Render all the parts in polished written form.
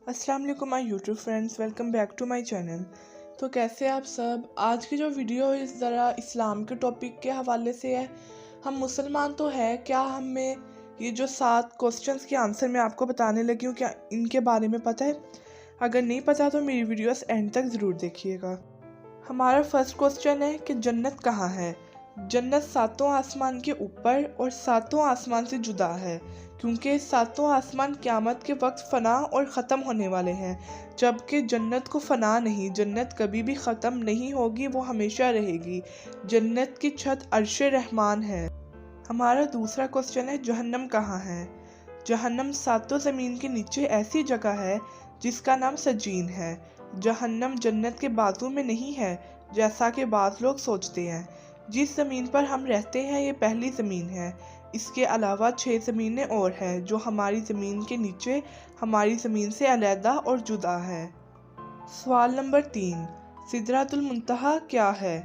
अस्सलाम वालेकुम my YouTube friends, welcome back to my channel. तो कैसे आप सब। आज की जो वीडियो है ज़रा इस्लाम के टॉपिक के हवाले से है। हम मुसलमान तो है, क्या हमें ये जो 7 क्वेश्चंस के आंसर मैं आपको बताने लगी हूँ, क्या इनके बारे में पता है? अगर नहीं पता तो मेरी वीडियोस एंड तक ज़रूर देखिएगा। हमारा फर्स्ट क्वेश्चन है कि जन्नत कहाँ है। जन्नत 7 आसमान के ऊपर और 7 आसमान से जुदा है, क्योंकि 7 आसमान क़यामत के वक्त फ़ना और ख़त्म होने वाले हैं, जबकि जन्नत को फ़ना नहीं, जन्नत कभी भी ख़त्म नहीं होगी, वो हमेशा रहेगी। जन्नत की छत अर्श रहमान है। हमारा दूसरा क्वेश्चन है जहन्नम कहाँ है। जहन्नम 7 ज़मीन के नीचे ऐसी जगह है जिसका नाम सजीन है। जहन्नम जन्नत के बाजू में नहीं है, जैसा कि बाज़ लोग सोचते हैं। जिस ज़मीन पर हम रहते हैं ये पहली ज़मीन है। इसके अलावा 6 ज़मीनें और हैं जो हमारी ज़मीन के नीचे हमारी ज़मीन से अलहदा और जुदा है। सवाल नंबर 3, सिदरातुल मुंतहा क्या है?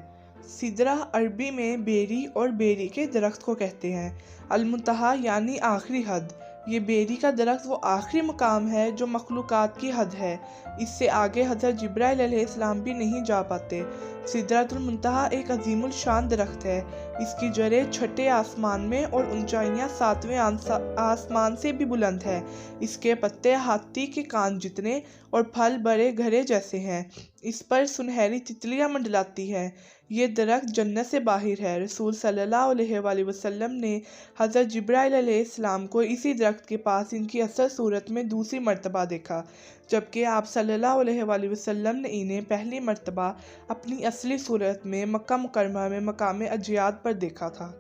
सिदरा अरबी में बेरी और बेरी के दरख्त को कहते हैं। अल मुंतहा यानी आखिरी हद। ये बेरी का दरख्त वो आखिरी मकाम है जो मखलूक़ात की हद है। इससे आगे हज़रत जिब्राइल अलैहिस्सलाम भी नहीं जा पाते। सिदरातुल मुंतहा एक अजीमुल शान दरख्त है। इसकी जड़ें छठे आसमान में और ऊंचाइयाँ 7वें आसमान से भी बुलंद है। इसके पत्ते हाथी के कान जितने और फल बड़े घरे जैसे हैं। इस पर सुनहरी तितलियाँ मंडलाती हैं। ये दरख्त जन्नत से बाहर है। रसूल सल्लल्लाहु अलैहि वसल्लम ने हज़रत जिब्राइल अलैहिस्सलाम को इसी दरख्त के पास इनकी असल सूरत में दूसरी मर्तबा देखा, जबकि आप सल्लल्लाहु अलैहि वसल्लम ने इन्हें पहली मर्तबा अपनी असली सूरत में मक्का मुकर्रमा में मकाम अजियाद पर देखा था।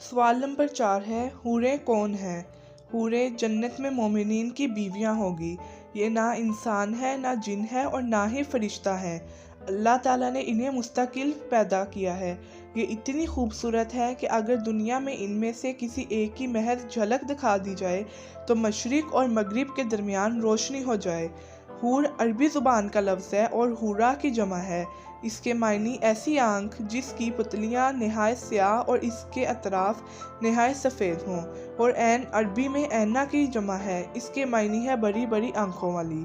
सवाल नंबर 4 है हूरें कौन हैं? हूरें जन्नत में मोमिनीन की बीवियां होगी। ये ना इंसान है, ना जिन है और ना ही फरिश्ता है। अल्लाह ताला ने इन्हें मुस्तकिल पैदा किया है। ये इतनी खूबसूरत है कि अगर दुनिया में इनमें से किसी एक की महज झलक दिखा दी जाए तो मशरिक और मगरिब के दरमियान रोशनी हो जाए। हूर अरबी ज़ुबान का लफ्ज़ है और हूरा की जमा है। इसके मायनी ऐसी आँख जिसकी पुतलियाँ नहायत स्याह और इसके अतराफ नहायत सफ़ेद हों, और ऐन अरबी में ऐना की जमा है। इसके मायनी है बड़ी बड़ी आँखों वाली।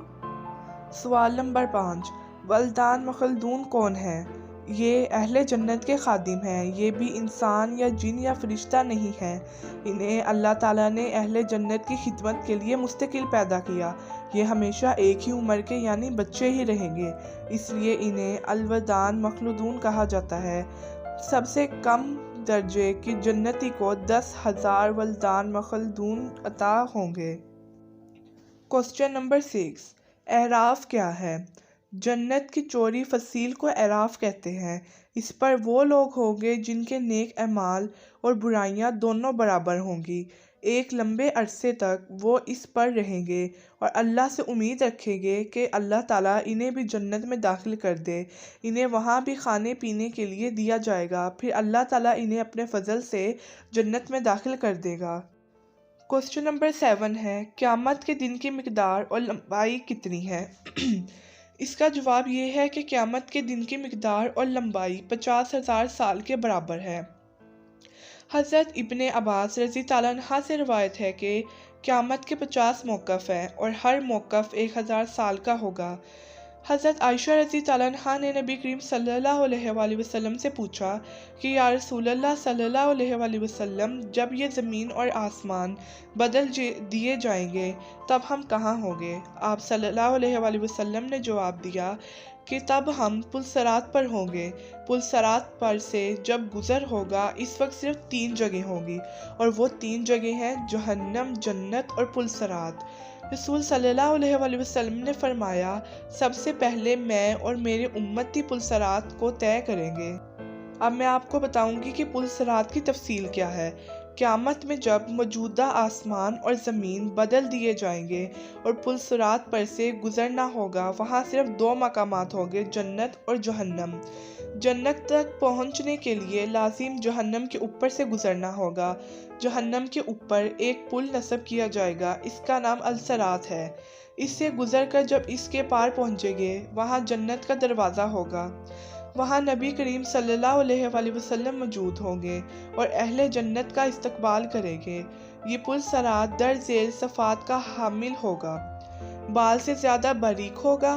सवाल नंबर 5, वल्दान मखलदून कौन है? ये अहले जन्नत के खादिम हैं। ये भी इंसान या जिन या फरिश्ता नहीं है। इन्हें अल्लाह ताला ने अहले जन्नत की खिदमत के लिए मुस्तकिल पैदा किया। ये हमेशा एक ही उम्र के यानी बच्चे ही रहेंगे, इसलिए इन्हें अलवदान मखलूदून कहा जाता है। सबसे कम दर्जे की जन्नती को 10,000 वल्दान मखलदून अता होंगे। क्वेश्चन नंबर 6, एराफ क्या है? जन्नत की चौड़ी फसील को एराफ कहते हैं। इस पर वो लोग होंगे जिनके नेक अमाल और बुराइयां दोनों बराबर होंगी। एक लंबे अरसे तक वो इस पर रहेंगे और अल्लाह से उम्मीद रखेंगे कि अल्लाह ताला इन्हें भी जन्नत में दाखिल कर दे। इन्हें वहाँ भी खाने पीने के लिए दिया जाएगा, फिर अल्लाह ताला इन्हें अपने फजल से जन्नत में दाखिल कर देगा। क्वेश्चन नंबर 7 है क़यामत के दिन की मिक़दार और लंबाई कितनी है? इसका जवाब ये है कि क़यामत के दिन की मिक़दार और लंबाई 50,000 साल के बराबर है। हज़रत इब्ने अब्बास रज़ी ताला अन्हा से रवायत है कि क़यामत के 50 मौक़िफ़ हैं और हर मौक़िफ़ 1000 साल का होगा। हज़रत आयशा रज़ी ताला अन्हा ने नबी करीम सल्लल्लाहु अलैहि वसल्लम से पूछा कि या रसूलल्लाह सल्लल्लाहु अलैहि वसल्लम, जब ये ज़मीन और आसमान बदल दिए जाएंगे तब हम कहाँ होंगे? आप सल्लल्लाहु अलैहि वसल्लम ने जवाब दिया कि तब हम पुलसरात पर होंगे। पुलसरात पर से जब गुज़र होगा इस वक्त सिर्फ 3 जगह होंगी, और वो 3 जगह हैं जहन्नम, जन्नत और पुलसरात। रसूल सल्लल्लाहु अलैहि वसल्लम ने फरमाया, सबसे पहले मैं और मेरे उम्मती पुलसरात को तय करेंगे। अब मैं आपको बताऊंगी कि पुलसरात की तफसील क्या है। क़यामत में जब मौजूदा आसमान और ज़मीन बदल दिए जाएंगे और पुलसरात पर से गुज़रना होगा, वहाँ सिर्फ 2 मकामात होंगे, जन्नत और जहन्नम। जन्नत तक पहुँचने के लिए लाजिम जहन्नम के ऊपर से गुज़रना होगा। जहन्नम के ऊपर एक पुल नस्ब किया जाएगा, इसका नाम अल-सरात है। इससे गुज़र कर जब इसके पार पहुँचेंगे वहाँ जन्नत का दरवाज़ा होगा। वहाँ नबी करीम सल्लल्लाहु अलैहि वसल्लम मौजूद होंगे और अहले जन्नत का इस्तकबाल करेंगे। ये पुल सरात दर ज़ेल सफ़ात का हामिल होगा। بال سے زیادہ باریک ہوگا،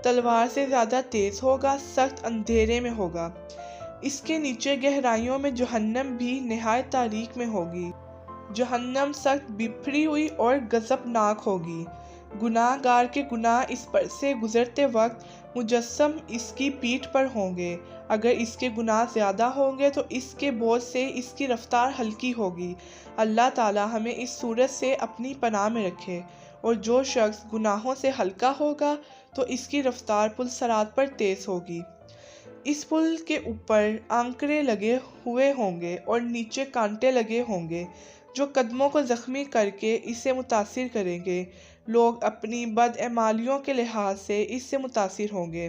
تلوار سے زیادہ تیز ہوگا، سخت اندھیرے میں ہوگا۔ اس کے نیچے گہرائیوں میں جہنم بھی نہایت تاریک میں ہوگی۔ جہنم سخت بپھری ہوئی اور غضبناک ہوگی۔ گناہ گار کے گناہ اس پر سے گزرتے وقت مجسم اس کی پیٹھ پر ہوں گے۔ اگر اس کے گناہ زیادہ ہوں گے تو اس کے بوجھ سے اس کی رفتار ہلکی ہوگی۔ اللہ تعالی ہمیں اس صورت سے اپنی پناہ میں رکھے۔ اور جو شخص گناہوں سے ہلکا ہوگا تو اس کی رفتار پل صراط پر تیز ہوگی۔ اس پل کے اوپر آنکڑے لگے ہوئے ہوں گے اور نیچے کانٹے لگے ہوں گے جو قدموں کو زخمی کر کے اسے متاثر کریں گے۔ لوگ اپنی بدعمالیوں کے لحاظ سے اس سے متاثر ہوں گے۔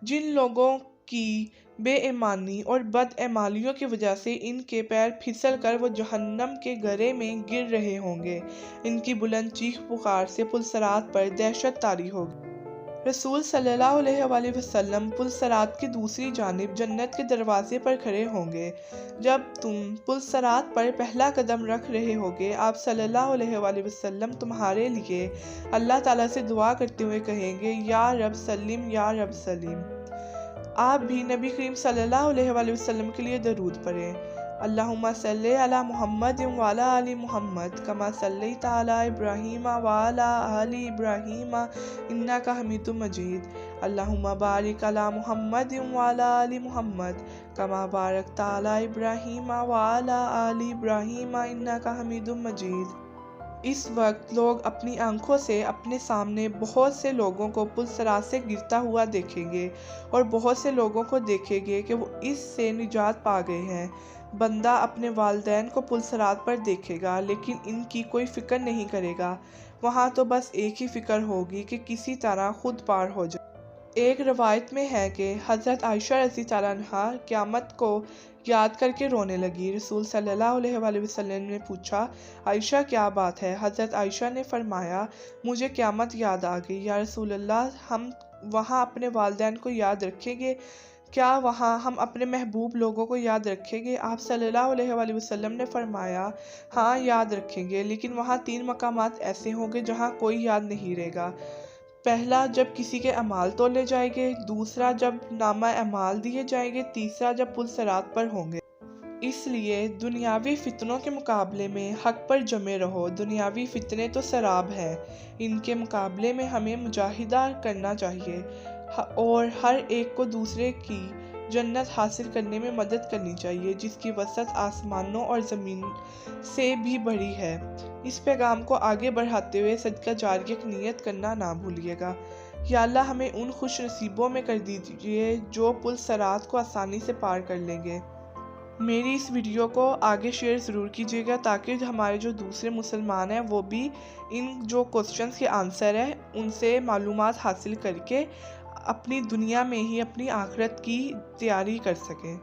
جن لوگوں کی بے ایمانی اور بدعمالیوں کی وجہ سے ان کے پیر پھسل کر وہ جہنم کے گہرے میں گر رہے ہوں گے، ان کی بلند چیخ پکار سے پل صراط پر دہشت طاری ہوگی۔ رسول صلی اللہ علیہ وآلہ وسلم پل صراط کی دوسری جانب جنت کے دروازے پر کھڑے ہوں گے۔ جب تم پل صراط پر پہلا قدم رکھ رہے ہوگے، آپ صلی اللہ علیہ وآلہ وسلم تمہارے لیے اللہ تعالیٰ سے دعا کرتے ہوئے کہیں گے، یا رب سلم، یا رب سلم۔ آپ بھی نبی کریم صلی اللہ علیہ وآلہ وسلم کے لیے درود پڑھیں۔ اللہم صلی علی محمد وعلی آل محمد کما صلیت علی ابراہیم وعلی آل ابراہیم انک حمید مجید۔ اللہم بارک علی محمد وعلی آل محمد کما بارکت علی ابراہیم وعلی آل ابراہیم انک حمید مجید۔ اس وقت لوگ اپنی آنکھوں سے اپنے سامنے بہت سے لوگوں کو پل صراط سے گرتا ہوا دیکھیں گے اور بہت سے لوگوں کو دیکھیں گے کہ وہ اس سے نجات پا گئے ہیں۔ بندہ اپنے والدین کو پل صراط پر دیکھے گا لیکن ان کی کوئی فکر نہیں کرے گا۔ وہاں تو بس ایک ہی فکر ہوگی کہ کسی طرح خود پار ہو جائے۔ ایک روایت میں ہے کہ حضرت عائشہ رضی اللہ عنہا قیامت کو یاد کر کے رونے لگی۔ رسول صلی اللہ علیہ وآلہ وسلم نے پوچھا، عائشہ کیا بات ہے؟ حضرت عائشہ نے فرمایا، مجھے قیامت یاد آ گئی یا رسول اللہ، ہم وہاں اپنے والدین کو یاد رکھیں گے؟ کیا وہاں ہم اپنے محبوب لوگوں کو یاد رکھیں گے؟ آپ صلی اللہ علیہ وآلہ وسلم نے فرمایا، ہاں یاد رکھیں گے، لیکن وہاں 3 مقامات ایسے ہوں گے جہاں کوئی یاد نہیں رہے گا۔ پہلا جب کسی کے اعمال تولے جائیں گے، دوسرا جب نامہ اعمال دیے جائیں گے، تیسرا جب پل صراط پر ہوں گے۔ اس لیے دنیاوی فتنوں کے مقابلے میں حق پر جمے رہو۔ دنیاوی فتنے تو سراب ہیں، ان کے مقابلے میں ہمیں مجاہدہ کرنا چاہیے اور ہر ایک کو دوسرے کی جنت حاصل کرنے میں مدد کرنی چاہیے جس کی وسعت آسمانوں اور زمین سے بھی بڑی ہے۔ اس پیغام کو آگے بڑھاتے ہوئے صدقہ جاریہ کی نیت کرنا نہ بھولیے گا۔ یا اللہ ہمیں ان خوش نصیبوں میں کر دیجیے جو پل صراط کو آسانی سے پار کر لیں گے۔ میری اس ویڈیو کو آگے شیئر ضرور کیجیے گا تاکہ ہمارے جو دوسرے مسلمان ہیں وہ بھی ان جو کوسچنز کے آنسر ہیں ان سے معلومات حاصل کر کے اپنی دنیا میں ہی اپنی آخرت کی تیاری کر سکیں۔